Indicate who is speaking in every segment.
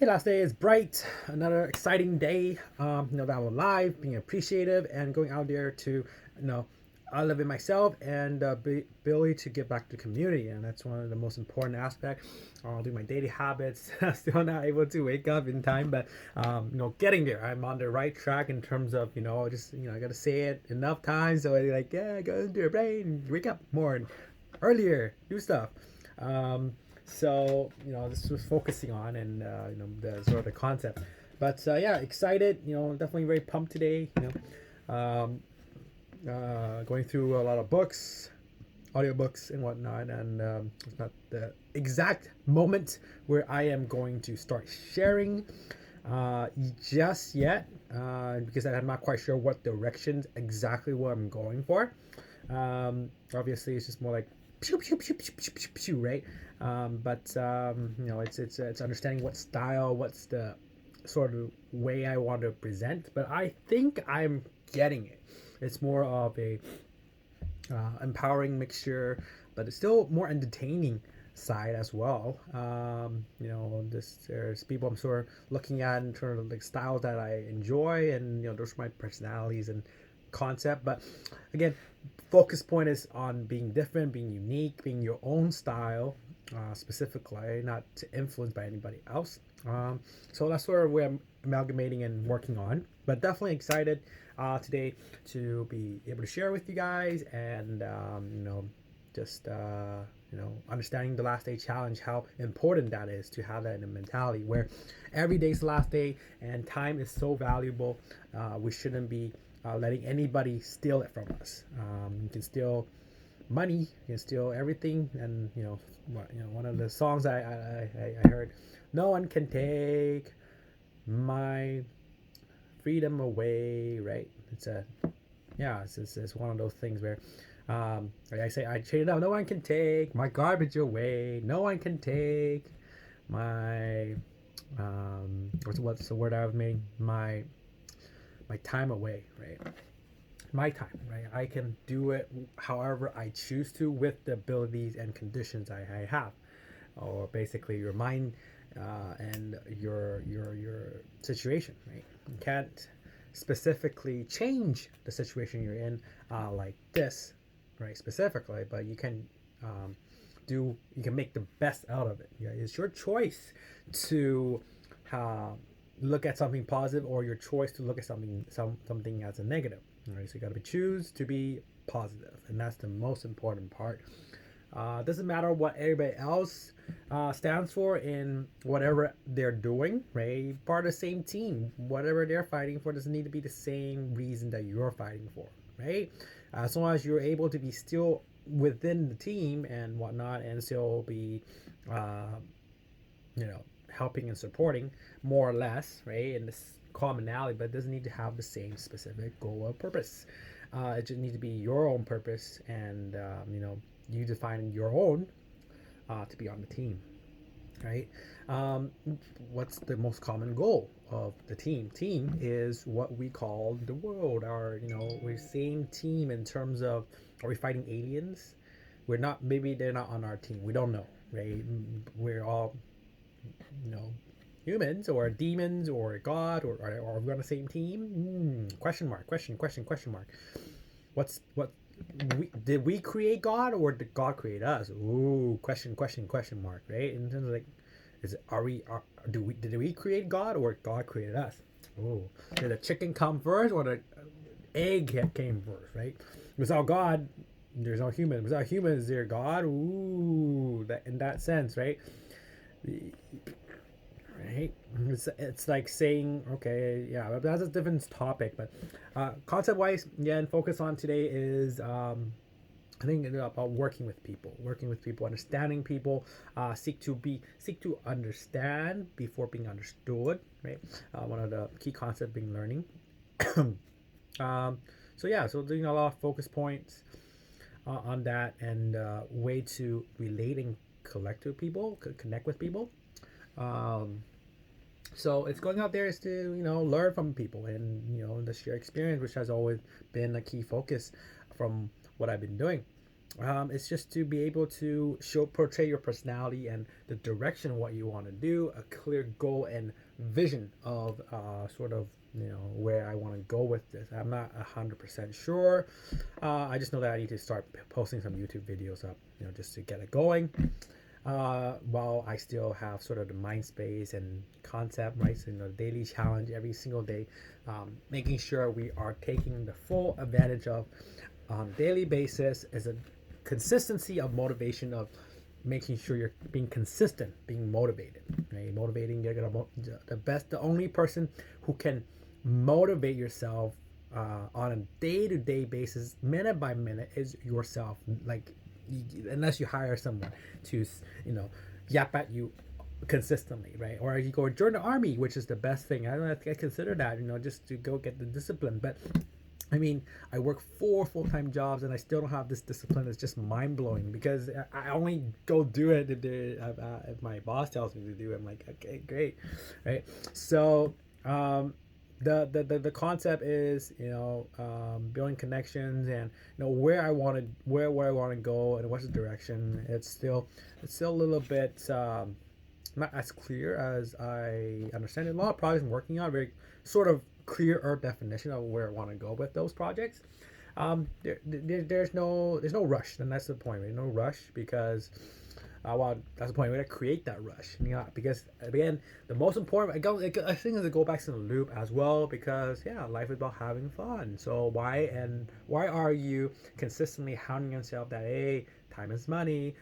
Speaker 1: Hey, last day is bright. Another exciting day. That I'm alive, being appreciative, and going out there to, elevate myself and be ability to give back to the community. And that's one of the most important aspects. I'll do my daily habits. Still not able to wake up in time, but getting there. I'm on the right track in terms of I gotta say it enough times so I like go into your brain, wake up more and earlier, do stuff. Um, this was focusing on and the sort of the concept. But yeah, excited. Definitely very pumped today. Going through a lot of books, audiobooks and whatnot, and it's not the exact moment where I am going to start sharing just yet because I'm not quite sure what directions exactly what I'm going for. Obviously, it's just more like pew pew pew pew pew pew, pew right? It's understanding what style, what's the sort of way I want to present. But I think I'm getting it. It's more of a empowering mixture, but it's still more entertaining side as well. There's people I'm sort of looking at in terms of like styles that I enjoy, and those are my personalities and concept. But again, focus point is on being different, being unique, being your own style, specifically, not to influence by anybody else. So that's sort of where I'm amalgamating and working on. But definitely excited today to be able to share with you guys and just understanding the last day challenge, how important that is to have that in a mentality where every day's the last day and time is so valuable. We shouldn't be letting anybody steal it from us. You can steal money, you can steal everything, and one of the songs I heard, no one can take my freedom away, right? It's one of those things where like I say, I chain it up. No one can take my garbage away. No one can take my what's the word I've made, my time away, right? My time, right? I can do it however I choose to with the abilities and conditions I have, or basically your mind and your situation, right? You can't specifically change the situation you're in like this, right? Specifically, but you can um, you can make the best out of it. Yeah, it's your choice to uh, look at something positive or your choice to look at something as a negative. All right, so you got to choose to be positive, and that's the most important part. Doesn't matter what everybody else stands for in whatever they're doing, right? Part of the same team. Whatever they're fighting for doesn't need to be the same reason that you're fighting for, right? As long as you're able to be still within the team and whatnot, and still be, uh, helping and supporting more or less, right? In this commonality, but it doesn't need to have the same specific goal or purpose. It just needs to be your own purpose, and you define your own to be on the team, right? Um, what's the most common goal of the team? Team is what we call the world. We're saying team in terms of, are we fighting aliens? We're not. Maybe they're not on our team. We don't know, right? We're all, you know, humans or demons or God or are we on the same team? Question mark. Question mark. What did we create God or did God create us? Ooh, question mark, right? In terms of like, is it, are we are do we did we create God or God created us? Oh, did the chicken come first or the egg came first, right? Without God, there's no human. Without humans, is there God? Ooh, that in that sense, right? Right? It's like saying, okay, yeah, that's a different topic, but concept wise, again, focus on today is I think about working with people, understanding people, seek to understand before being understood, right? One of the key concepts being learning. um, so doing a lot of focus points on that and way to relate and collect with people, connect with people. Um, so it's going out there is to learn from people and the share experience, which has always been a key focus from what I've been doing. It's just to be able to portray your personality and the direction of what you want to do, a clear goal and vision of sort of where I want to go with this. I'm not 100% sure. I just know that I need to start posting some YouTube videos up, just to get it going. While I still have sort of the mind space and concept, right? So, daily challenge every single day, making sure we are taking the full advantage of on a daily basis is a consistency of motivation of making sure you're being consistent, being motivated, right? Motivating, you're gonna the only person who can motivate yourself on a day-to-day basis, minute by minute, is yourself. Like, unless you hire someone to yap at you consistently, right? Or you go join the army, which is the best thing. I don't know, I consider that, just to go get the discipline. But I mean, I work 4 full-time jobs and I still don't have this discipline. It's just mind-blowing because I only go do it if my boss tells me to do it. I'm like, okay, great, right? So the concept is building connections and where I want to go and what's the direction. It's still a little bit not as clear as I understand it. A lot of projects I'm working on very sort of clearer definition of where I want to go with those projects. There's no rush, and that's the point, right? No rush because well, that's the point. We're gonna create that rush, because again, the most important. I think is to go back to the loop as well, because life is about having fun. So why are you consistently hounding yourself that hey, time is money,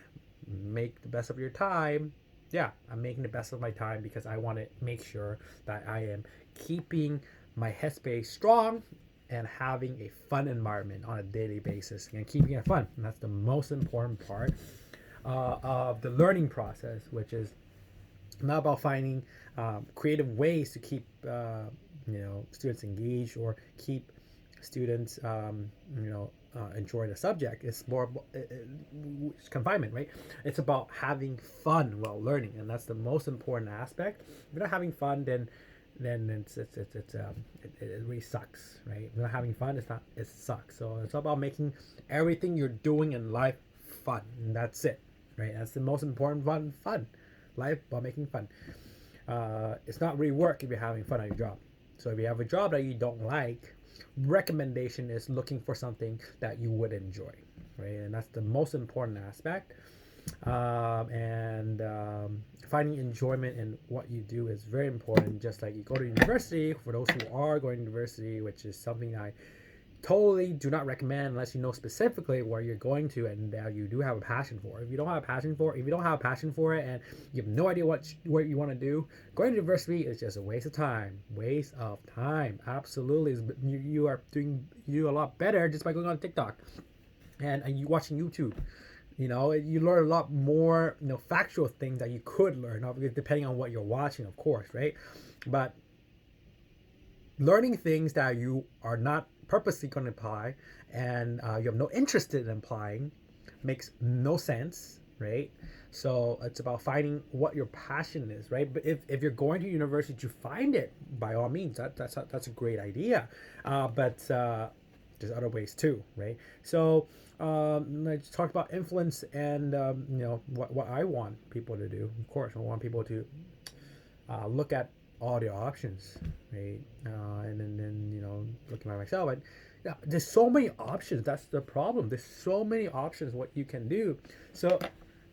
Speaker 1: make the best of your time? Yeah, I'm making the best of my time because I want to make sure that I am keeping my headspace strong and having a fun environment on a daily basis and keeping it fun. And that's the most important part of the learning process, which is not about finding creative ways to keep students engaged or keep students enjoy the subject. It's more it's confinement, right? It's about having fun while learning, and that's the most important aspect. If you're not having fun, then it really sucks, right? If you're not having fun, it sucks. So it's about making everything you're doing in life fun, and that's it, right? That's the most important fun life, about making fun. It's not really work if you're having fun at your job. So if you have a job that you don't like, recommendation is looking for something that you would enjoy, right? And that's the most important aspect. And finding enjoyment in what you do is very important. Just like you go to university, for those who are going to university, which is something I totally do not recommend unless you know specifically where you're going to and that you do have a passion for. If you don't have a passion for it and you have no idea what you want to do, going to university is just a waste of time. Absolutely. You are doing a lot better just by going on TikTok and you watching YouTube. You learn a lot more factual things that you could learn, depending on what you're watching, of course, right? But learning things that you are not purposely going to apply and you have no interest in applying makes no sense, right? So it's about finding what your passion is, right? But if you're going to university to find it, by all means, that's a great idea. But there's other ways too, right? So I just talked about influence and what I want people to do. Of course, I want people to look at all the options, right? And then looking at myself, there's so many options. That's the problem. There's so many options what you can do. So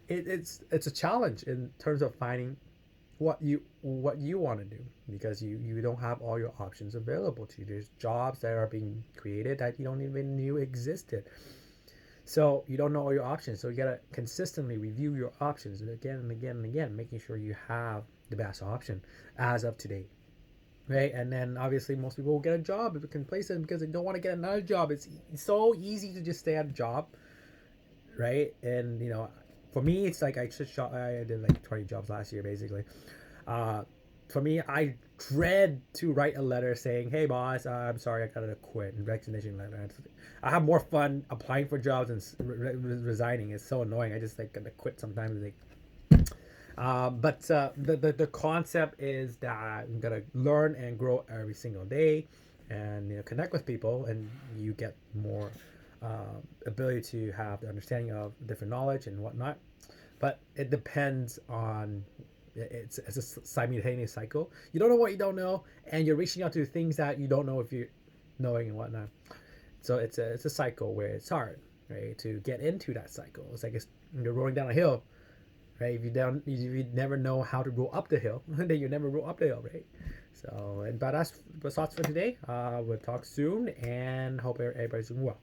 Speaker 1: it's a challenge in terms of finding what you want to do, because you don't have all your options available to you. There's jobs that are being created that you don't even knew existed. So you don't know all your options. So you gotta consistently review your options again and again and again, making sure you have the best option as of today, right? And then obviously most people will get a job complacent because they don't want to get another job. It's so easy to just stay at a job, right? And for me, it's like I did like 20 jobs last year basically. For me, I dread to write a letter saying, "Hey boss, I'm sorry, I gotta quit." Resignation letter. I have more fun applying for jobs and resigning. It's so annoying. I just gotta quit sometimes. But the concept is that I'm gonna learn and grow every single day, and connect with people, and you get more ability to have the understanding of different knowledge and whatnot. But it depends on it's a simultaneous cycle. You don't know what you don't know, and you're reaching out to things that you don't know if you're knowing and whatnot. So it's a cycle where it's hard, right, to get into that cycle. It's like you're rolling down a hill, right? If you never know how to roll up the hill, then you never roll up the hill, right? So, but that's thoughts for today. We'll talk soon, and hope everybody's doing well.